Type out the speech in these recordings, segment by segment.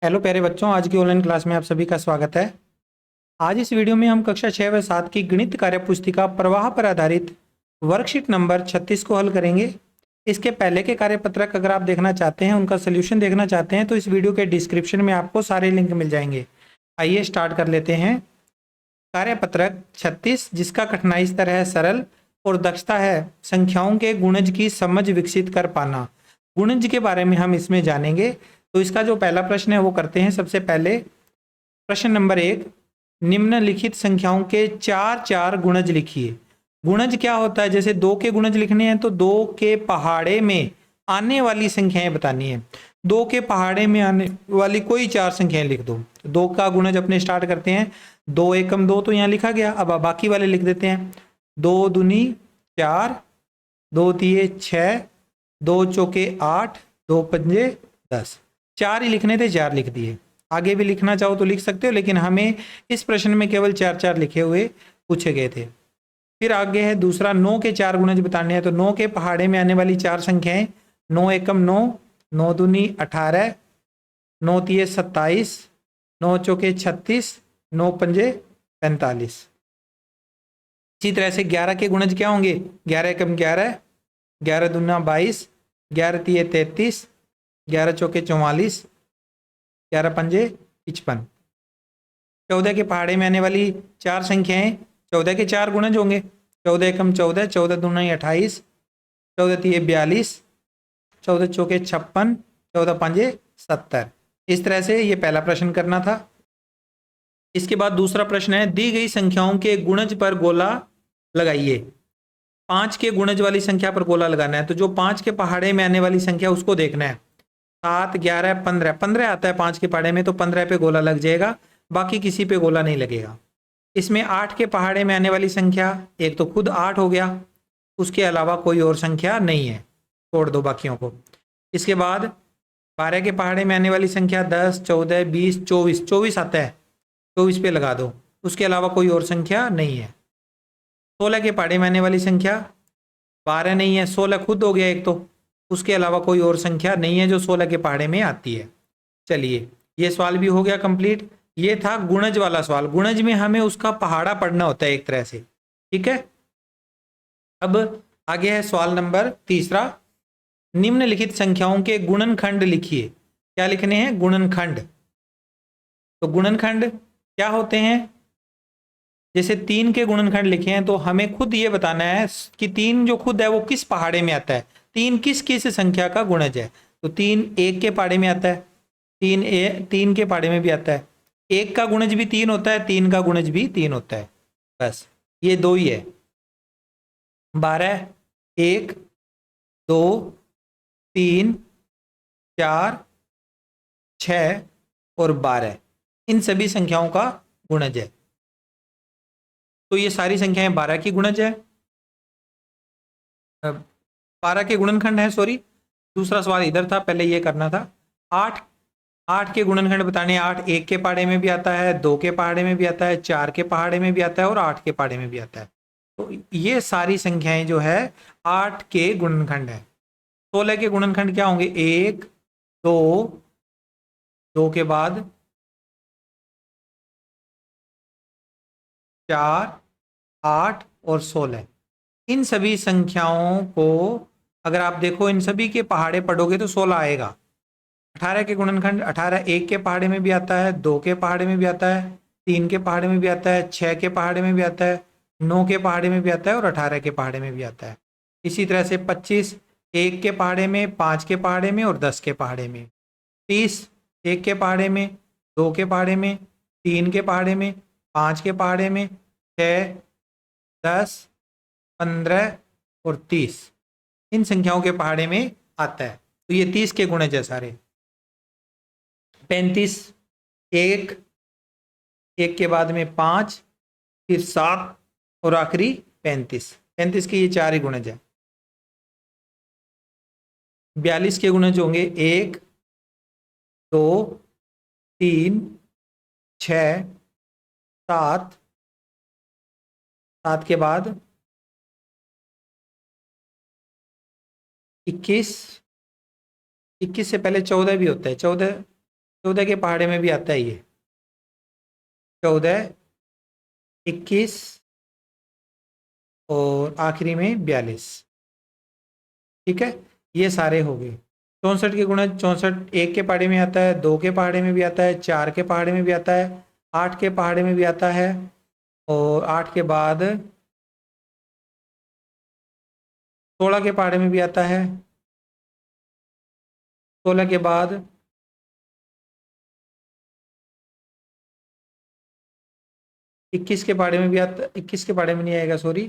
Hello प्यारे बच्चों, आज की ऑनलाइन क्लास में आप सभी का स्वागत है। आज इस वीडियो में हम कक्षा 6 व 7 की गणित कार्यपुस्तिका प्रवाह पर आधारित वर्कशीट नंबर 36 को हल करेंगे। इसके पहले के कार्यपत्रक अगर आप देखना चाहते हैं, उनका सोल्यूशन देखना चाहते हैं, तो इस वीडियो के डिस्क्रिप्शन में आपको सारे लिंक मिल जाएंगे। आइए स्टार्ट कर लेते हैं। कार्यपत्रक 36, जिसका कठिनाई स्तर है सरल और दक्षता है संख्याओं के गुणज की समझ विकसित कर पाना। गुणज के बारे में हम इसमें जानेंगे। तो इसका जो पहला प्रश्न है वो करते हैं। सबसे पहले प्रश्न नंबर 1, निम्नलिखित संख्याओं के चार चार गुणज लिखिए। गुणज क्या होता है? जैसे दो के गुणज लिखने हैं तो दो के पहाड़े में आने वाली संख्याएं बतानी है। दो के पहाड़े में आने वाली कोई चार संख्याएं लिख दो। दो का गुणज अपने स्टार्ट करते हैं। दो एकम दो तो यहाँ लिखा गया। अब बाकी वाले लिख देते हैं। दो दूनी 4, दो तिये 6, दो चौके 8, दो पंजे 10। चार ही लिखने थे, चार लिख दिए। आगे भी लिखना चाहो तो लिख सकते हो, लेकिन हमें इस प्रश्न में केवल चार चार लिखे हुए पूछे गए थे। फिर आगे है दूसरा, 9 के चार गुणज बताने हैं। तो 9 के पहाड़े में आने वाली चार संख्याएं, 9 एकम 9, 9 दूनी 18, 9 तिये 27, 9 चौके 36, 9 पंजे 45। इसी तरह से 11 के गुणज क्या होंगे? 11 एकम 11, 11 दूना 22, 11 तिये 33, 11 चौके 44, 11 पंजे 55। 14 के पहाड़े में आने वाली चार संख्याएं, 14 के चार गुणज होंगे। 14 एकम 14, 14 दूना 28, 14 तिये 42, 14 चौके 56, 14 पंजे 70। इस तरह से ये पहला प्रश्न करना था। इसके बाद दूसरा प्रश्न है, दी गई संख्याओं के गुणज पर गोला लगाइए। 5 के गुणज वाली संख्या पर गोला लगाना है। तो जो 5 के पहाड़े में आने वाली संख्या उसको देखना है। 7, 11, 15, 15 आता है 5 के पहाड़े में, तो 15 पे गोला लग जाएगा, बाकी किसी पे गोला नहीं लगेगा। इसमें 8 के पहाड़े में आने वाली संख्या, एक तो खुद 8 हो गया, उसके अलावा कोई और संख्या नहीं है, छोड़ दो बाकियों को। इसके बाद 12 के पहाड़े में आने वाली संख्या 10, 14, 20, 24, 24 आता है, 24 पे लगा दो, उसके अलावा कोई और संख्या नहीं है। 16 के पहाड़े में आने वाली संख्या 12 नहीं है, 16 खुद हो गया एक तो, उसके अलावा कोई और संख्या नहीं है जो 16 के पहाड़े में आती है। चलिए, ये सवाल भी हो गया कंप्लीट। ये था गुणज वाला सवाल। गुणज में हमें उसका पहाड़ा पढ़ना होता है एक तरह से, ठीक है। अब आगे है सवाल नंबर तीसरा, निम्नलिखित संख्याओं के गुणनखंड लिखिए। क्या लिखने हैं? गुणनखंड। तो गुणनखंड क्या होते हैं? जैसे 3 के गुणनखंड लिखे हैं तो हमें खुद ये बताना है कि 3 जो खुद है वो किस पहाड़े में आता है। 3 किस किस संख्या का गुणज है। तो 3 1 के पहाड़े में आता है, 3 के पहाड़े में भी आता है। 1 का गुणज भी 3 होता है, 3 का गुणज भी 3 होता है। बस ये दो ही है। 12, 1, 2, 3, 4, 6 और 12, इन सभी संख्याओं का गुणज है। तो ये सारी संख्याएं 12 की गुणज है, 12 के गुणनखंड है। सॉरी, दूसरा सवाल इधर था, पहले ये करना था। 8 के गुणनखंड बताने। 8 1 के पहाड़े में भी आता है, 2 के पहाड़े में भी आता है, 4 के पहाड़े में भी आता है और 8 के पहाड़े में भी आता है। तो ये सारी संख्याएं जो है 8 के गुणनखंड है। 16 के गुणनखंड क्या होंगे? 1, 2, 2 के बाद 4, 8 और 16। इन सभी संख्याओं को अगर आप देखो, इन सभी के पहाड़े पढ़ोगे तो 16 आएगा। 18 के गुणनखंड, 18 1 के पहाड़े में भी आता है, 2 के पहाड़े में भी आता है, 3 के पहाड़े में भी आता है, 6 के पहाड़े में भी आता है, 9 के पहाड़े में भी आता है और 18 के पहाड़े में भी आता है। इसी तरह से 25 1 के पहाड़े में, 5 के पहाड़े में और 10 के पहाड़े में। 30 1 के पहाड़े में, 2 के पहाड़े में, 3 के पहाड़े में, 5 के पहाड़े में, 6, 10, 15 और 30, इन संख्याओं के पहाड़े में आता है। तो ये 30 के गुणज है सारे। 35 1, 1 के बाद में 5, फिर 7 और आखिरी 35। 35 के ये चार ही गुणज है। 42 के गुणज होंगे 1, 2, 3, 6, 7, 7 के बाद 21, 21 से पहले 14 भी होता है। 14 14 के पहाड़े में भी आता है ये, 14, 21 और आखिरी में 42। ठीक है, ये सारे हो गए। 64 के गुणज, 64 1 के पहाड़े में आता है, 2 के पहाड़े में भी आता है, 4 के पहाड़े में भी आता है, 8 के पहाड़े में भी आता है, और 8 के बाद 16 के पहाड़े में भी आता है, 16 के बाद 21 के पहाड़े में भी आता, 21 के पहाड़े में नहीं आएगा, सॉरी,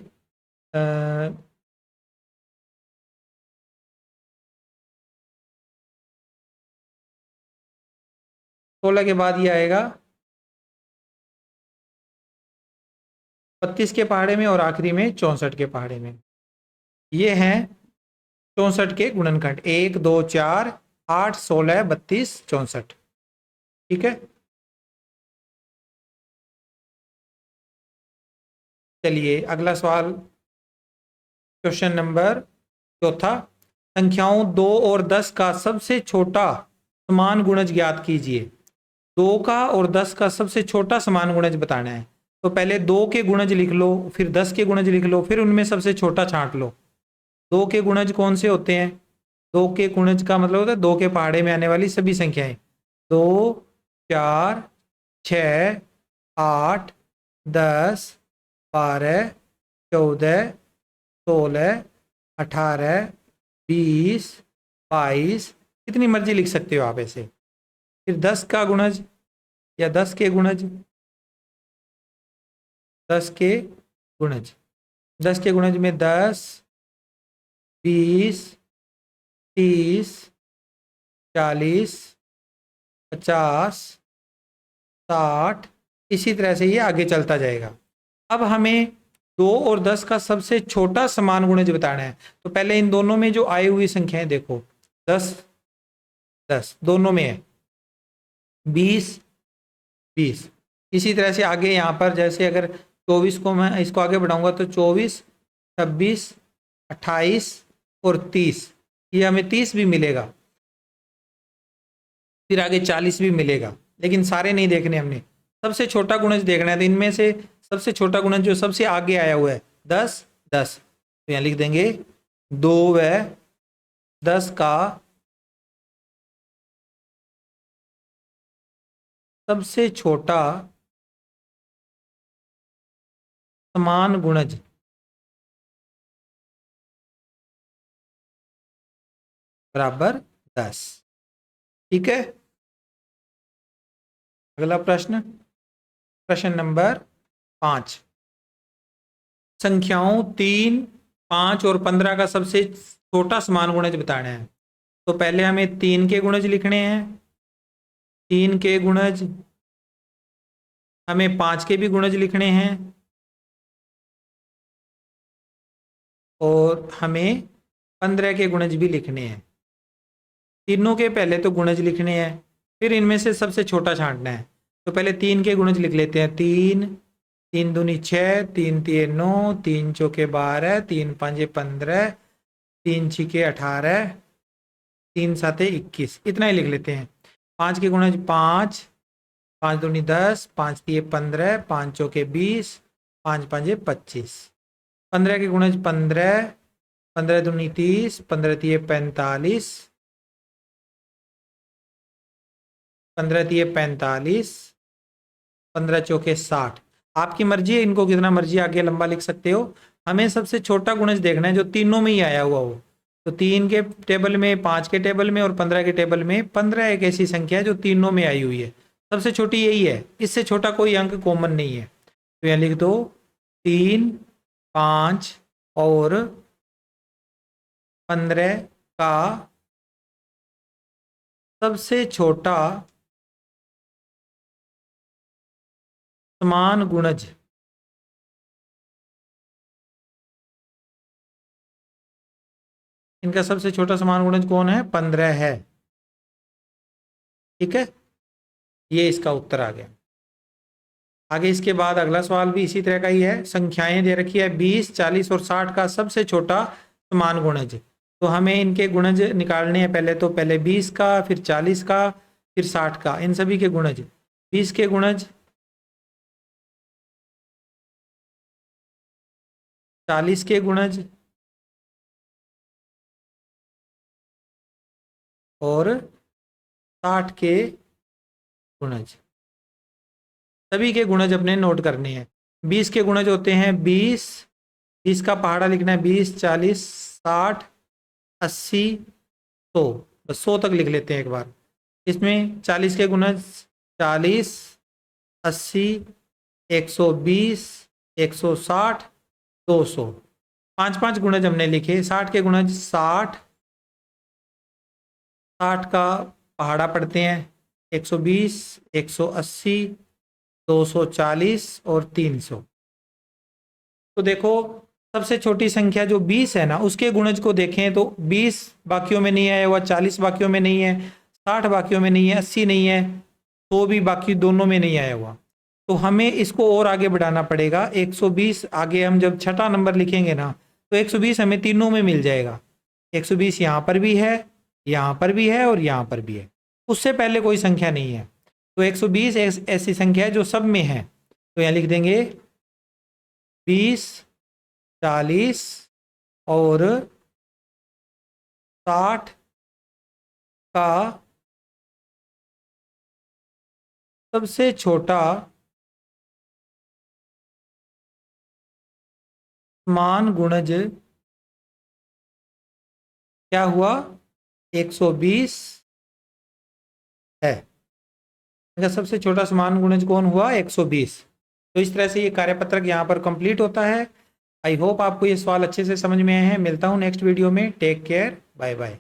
16 के बाद ये आएगा 32 के पहाड़े में, और आखिरी में 64 के पहाड़े में। ये हैं 64 के गुणनखंड, 1 2 4 8 16 32 64। ठीक है, चलिए अगला सवाल, क्वेश्चन नंबर चौथा, संख्याओं 2 और 10 का सबसे छोटा समान गुणज ज्ञात कीजिए। 2 का और 10 का सबसे छोटा समान गुणज बताना है। तो पहले 2 के गुणज लिख लो, फिर 10 के गुणज लिख लो, फिर उनमें सबसे छोटा छांट लो। 2 के गुणज कौन से होते हैं? 2 के गुणज का मतलब होता है 2 के पहाड़े में आने वाली सभी संख्याएं। 2 4 6 8 10 12 14 16 18 20 22, कितनी मर्जी लिख सकते हो आप ऐसे। फिर 10 का गुणज या 10 के गुणज, 10 के गुणज, 10 के गुणज में 10 20 30 40 50 60, इसी तरह से ये आगे चलता जाएगा। अब हमें 2 और 10 का सबसे छोटा समान गुणज बताना है। तो पहले इन दोनों में जो आई हुई संख्याएं देखो, 10 10 दोनों में है, 20 20, इसी तरह से आगे यहाँ पर जैसे अगर 24 को मैं इसको आगे बढ़ाऊंगा तो 24 26 28 और 30, ये हमें 30 भी मिलेगा, फिर आगे 40 भी मिलेगा, लेकिन सारे नहीं देखने हमने, सबसे छोटा गुणज देखना है। तो इनमें से सबसे छोटा गुणज जो सबसे आगे आया हुआ है 10 10, तो यहाँ लिख देंगे 2 व 10 का सबसे छोटा समान गुणज बराबर 10। ठीक है, अगला प्रश्न, प्रश्न नंबर 5, संख्याओं 3 5 और 15 का सबसे छोटा समान गुणज बताना है। तो पहले हमें 3 के गुणज लिखने हैं, 3 के गुणज, हमें 5 के भी गुणज लिखने हैं, और हमें 15 के गुणज भी लिखने हैं। तीनों के पहले तो गुणज लिखने हैं, फिर इनमें से सबसे छोटा छांटना है। तो पहले 3 के गुणज लिख लेते हैं, 3 3 दूनी 6 3 3 9 3 चौके 12 3 5 15 3 6 18 3 7 21, इतना ही लिख लेते हैं। 5 के गुणज 5 5 दूनी 10 5 3 15 5 चौके 20 5 5 25। 15 के गुणज 15 15 दूनी 30 15 3 45 15 3 45 15 चौके 60। आपकी मर्जी है, इनको कितना मर्जी आगे लंबा लिख सकते हो। हमें सबसे छोटा गुणज देखना है जो तीनों में ही आया हुआ हो। तो 3 के टेबल में, 5 के टेबल में और 15 के टेबल में 15 एक ऐसी संख्या है जो तीनों में आई हुई है, सबसे छोटी यही है, इससे छोटा कोई अंक कॉमन नहीं है। तो यहाँ लिख दो 3 5 और 15 का सबसे छोटा समान गुणज इनका सबसे छोटा समान गुणज कौन है? 15 है। ठीक है, ये इसका उत्तर आ गया। आगे इसके बाद अगला सवाल भी इसी तरह का ही है। संख्याएं दे रखी है 20 40 और 60 का सबसे छोटा समान गुणज। तो हमें इनके गुणज निकालने हैं। पहले 20 का, फिर 40 का, फिर 60 का, इन सभी के गुणज, 20 के गुणज, 40 के गुणज और 60 के गुणज। सभी के गुणज अपने नोट करने हैं। 20 के गुणज होते हैं 20, 20 का पहाड़ा लिखना है 20, 40, 60, 80, 100, बस 100 तक लिख लेते हैं एक बार। इसमें 40 के गुणज 40, 80, 120, 160, 200, 5 गुणज हमने लिखे। 60 के गुणज 60, 60 का पहाड़ा पढ़ते हैं 120, 180, 240 और 300। तो देखो सबसे छोटी संख्या जो 20 है ना, उसके गुणज को देखें तो 20 बाकियों में नहीं आया हुआ, 40 बाकियों में नहीं है, 60 बाकियों में नहीं है, 80 नहीं है, तो भी बाकी दोनों में नहीं आया हुआ। तो हमें इसको और आगे बढ़ाना पड़ेगा। 120 आगे हम जब छठा नंबर लिखेंगे ना, तो 120 हमें तीनों में मिल जाएगा। 120 यहाँ पर भी है, यहाँ पर भी है और यहाँ पर भी है। उससे पहले कोई संख्या नहीं है। तो 120 ऐसी संख्या है जो सब में है। तो यहाँ लिख देंगे 20, 40 और 60 का सबसे छोटा समान गुणज क्या हुआ? 120 है। सबसे छोटा समान गुणज कौन हुआ? 120। तो इस तरह से ये कार्यपत्रक यहाँ पर कंप्लीट होता है। आई होप आपको ये सवाल अच्छे से समझ में आए हैं। मिलता हूँ नेक्स्ट वीडियो में। Take care, bye bye.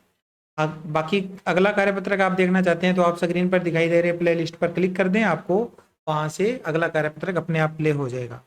बाकी अगला कार्यपत्रक आप देखना चाहते हैं तो आप स्क्रीन पर दिखाई दे रहे प्ले लिस्ट पर क्लिक कर दें, आपको वहाँ से अगला कार्यपत्रक अपने आप प्ले हो जाएगा।